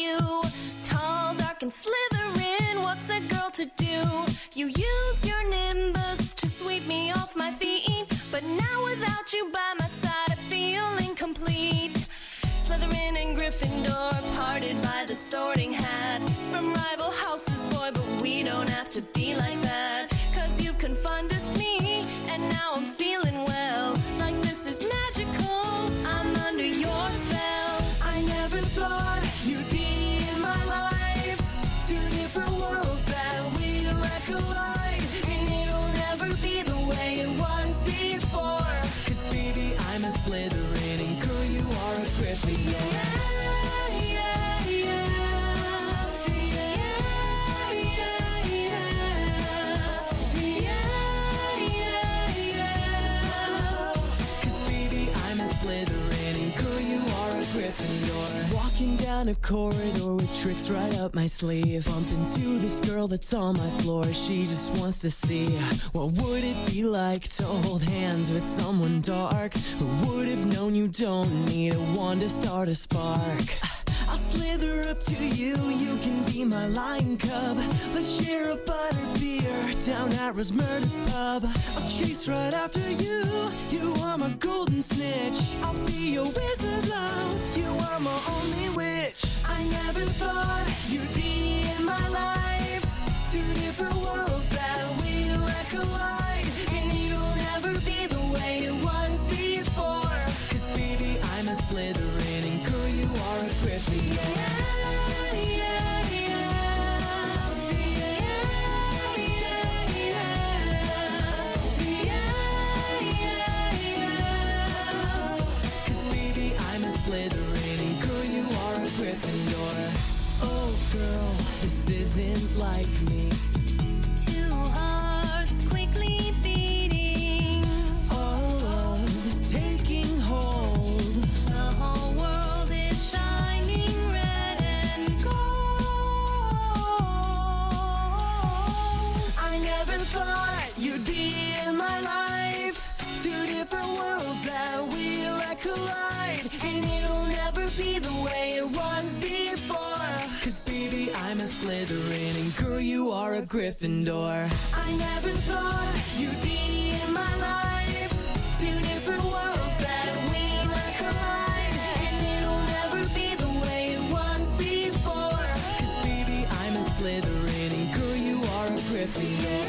you. Tall, dark, and slithering, what's a girl to do? You use your nimbus to sweep me off my feet, but now without you by my side I feel incomplete. Slytherin and Gryffindor parted by the sorting hat. From rival houses, boy, but we don't have to be like that. Cause you've confunded me, and now I'm feeling well. Like this is magical, I'm under your spell. I never thought you'd be in my life. Two different worlds that we let collide. And it'll never be the way it was before. Cause baby, I'm a Slytherin and girl, you are a Gryffindor. Walking down a corridor with tricks right up my sleeve. Bump into this girl that's on my floor. She just wants to see what would it be like to hold hands with someone dark. Who would have known you don't need a wand to start a spark? I'll slither up to you, you can be my lion cub. Let's share a butter beer down at Rosmerda's pub. I'll chase right after you, you are my golden snitch. I'll be your wizard love, you are my only witch. I never thought you'd be in my life. Two different worlds that we let collide. And you'll never be the way it was before. Cause baby, I'm a Slytherin and girl, you are a Gryffindor. Slytherin and girl, you are a Gryffindor. Oh girl, this isn't like me. Two hearts quickly beating. Our love is taking hold. The whole world is shining red and gold. I never thought you'd be in my life. Two different worlds that we let collide. And it'll never be the way it was before. Cause baby, I'm a Slytherin and girl, you are a Gryffindor. I never thought you'd be in my life. Two different worlds that we let collide. And it'll never be the way it was before. Cause baby, I'm a Slytherin and girl, you are a Gryffindor.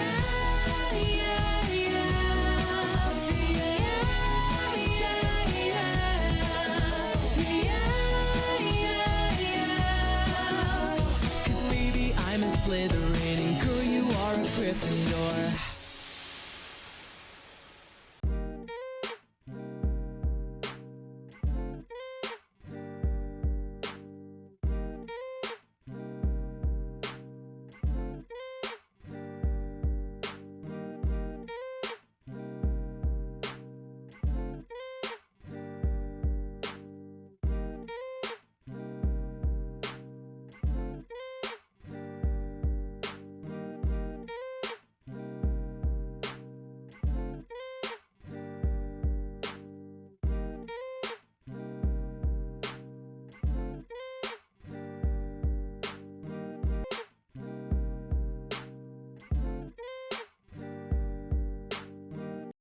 Slytherin and girl, you are a Gryffindor.